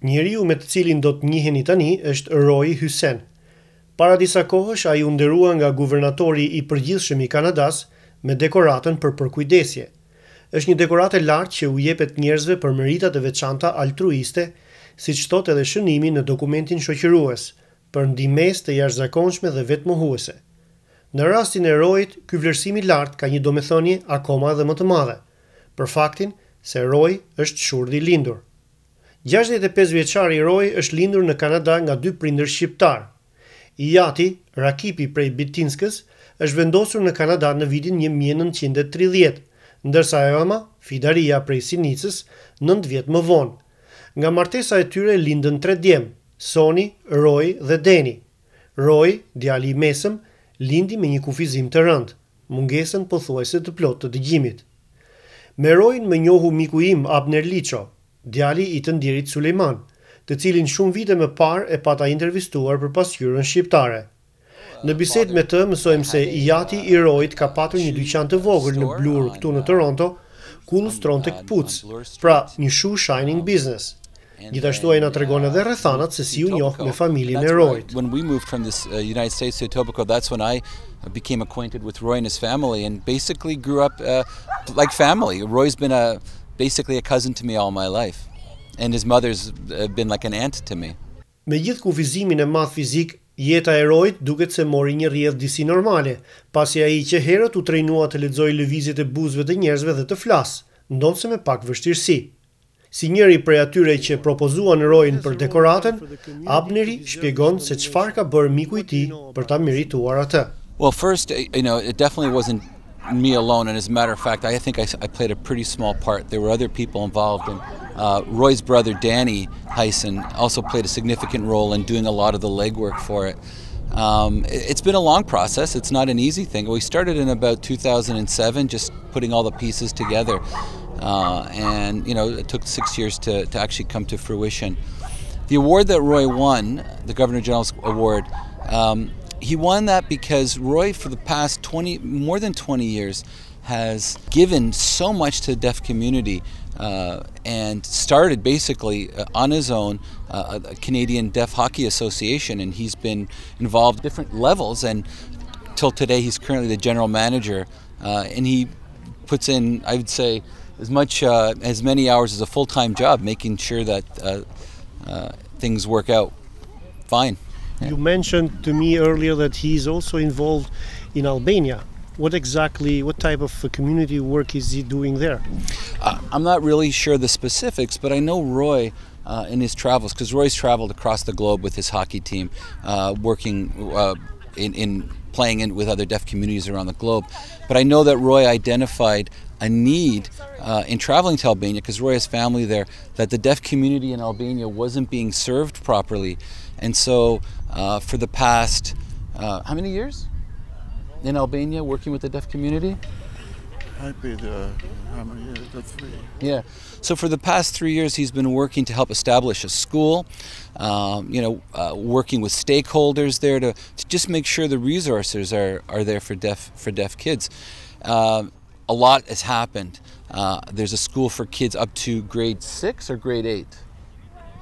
Njeriu me të cilin do të njiheni tani është Roy Hysen. Para disa kohësh ai u nderua nga guvernatori i përgjithshëm i Kanadas me dekoratën për përkujdesje. Është një dekoratë e lartë që u jepet njerëzve për meritat e veçanta altruiste, siç thotë edhe shënimi në dokumentin shoqërues, për ndihmesë të jashtëzakonshme dhe vetmohuese. Në rastin e Royt, ky vlerësim i lartë ka një domethënie akoma edhe më të madhe, për faktin se Roy është shurdh i lindur. 65 vjeçari Roy është lindur në Kanada nga dy prindër shqiptar. Ijati, Rakipi prej Bitinskës, është vendosur në Kanada në vitin 1930, ndërsa e mama, Fidaria prej Sinicës, 9 vjet më vonë. Nga martesa e tyre lindën 3 djemë, Soni, Roy dhe Deni. Roy, djali i mesëm, lindi me një kufizim të rëndë, mungesën pothuajse të plotë të dëgjimit. Me Royn më njohu miku im Abner Liço, djali i të ndirit Sulejman, të cilin shumë vite më parë e pata intervistuar për pasqyrën shqiptare. Në bisedë me të mësojmë se ijati i Royt ka patur një dyqan të vogël në Blur këtu në Toronto, ku lustronte këpucë, pra një shoe shining business. Gjithashtu ai na tregon edhe rrethanat se si u njoh me familjen e Royt. When we moved from the United States to Etobicoke, that's when I became acquainted with Roy and his family and basically grew up like family. Roy's been basically a cousin to me all my life, and his mother's been like an aunt to me. Me gjithë kufizimin e madh fizik, jeta e Royt duket se mori një rrjedh disi normale, pasi ai që herët u trejnua të lexojë lëvizjet e buzëve të njerëzve dhe të flasë, ndonse me pak vështirësi. Si njëri prej atyre që propozuan Royn për dekoratën, Abneri shpjegon se çfarë ka bërë miku i tij për ta merituar atë. Well, first, it definitely wasn't me alone, and as a matter of fact, I think I played a pretty small part. There were other people involved, and Roy's brother Danny Hysen also played a significant role in doing a lot of the legwork for it. It's been a long process. It's not an easy thing. We started in about 2007, just putting all the pieces together, and it took 6 years to actually come to fruition. The award that Roy won, the Governor General's Award, he won that because Roy, for the past more than 20 years, has given so much to the deaf community and started basically on his own a Canadian Deaf Hockey Association, and he's been involved at different levels, and till today he's currently the general manager, and he puts in, I would say, as many hours as a full-time job, making sure that things work out fine. You mentioned to me earlier that he's also involved in Albania. What type of community work is he doing there? I'm not really sure the specifics, but I know Roy in his travels, because Roy's traveled across the globe with his hockey team, working in playing with other deaf communities around the globe. But I know that Roy identified a need in traveling to Albania, because Roy has family there, that the deaf community in Albania wasn't being served properly. And so for the past, how many years in Albania working with the deaf community? I've been, how many years? 3. Yeah, so for the past 3 years he's been working to help establish a school, working with stakeholders there to just make sure the resources are there for deaf kids. A lot has happened. There's a school for kids up to grade 6 or grade 8.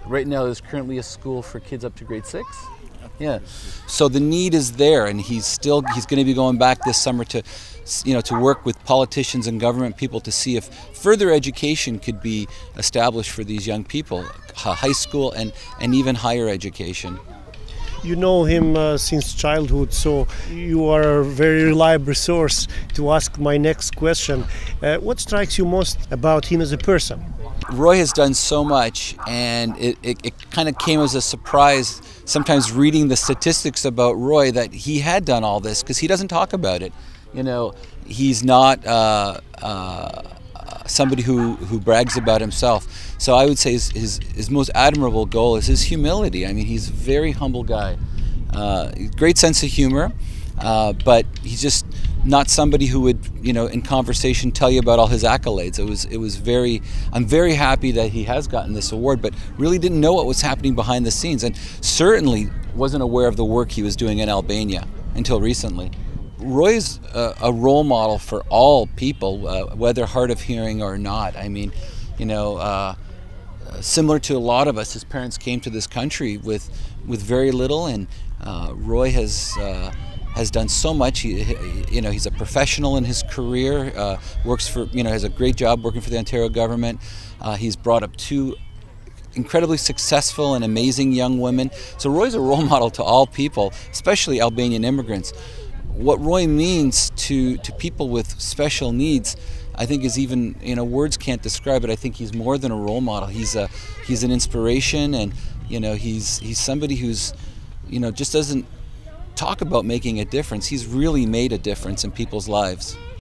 Right now there's currently a school for kids up to grade 6. Yeah, so the need is there, and he's going to be going back this summer to work with politicians and government people to see if further education could be established for these young people, high school and even higher education. You know him since childhood, so you are a very reliable source to ask my next question. What strikes you most about him as a person? Roy has done so much, and it kind of came as a surprise sometimes reading the statistics about Roy that he had done all this, because he doesn't talk about it. He's not somebody who brags about himself. So I would say his most admirable goal is his humility. I mean, he's a very humble guy, great sense of humor, but he's just not somebody who would, in conversation tell you about all his accolades. I'm very happy that he has gotten this award, but really didn't know what was happening behind the scenes, and certainly wasn't aware of the work he was doing in Albania until recently. Roy's a role model for all people, whether hard of hearing or not. I mean, similar to a lot of us, his parents came to this country with very little, and Roy has done so much. He's a professional in his career. Works for has a great job working for the Ontario government. He's brought up two incredibly successful and amazing young women. So Roy's a role model to all people, especially Albanian immigrants. What Roy means to people with special needs, I think, is even, words can't describe it. I think he's more than a role model. He's an inspiration, and he's somebody who's just doesn't talk about making a difference. He's really made a difference in people's lives.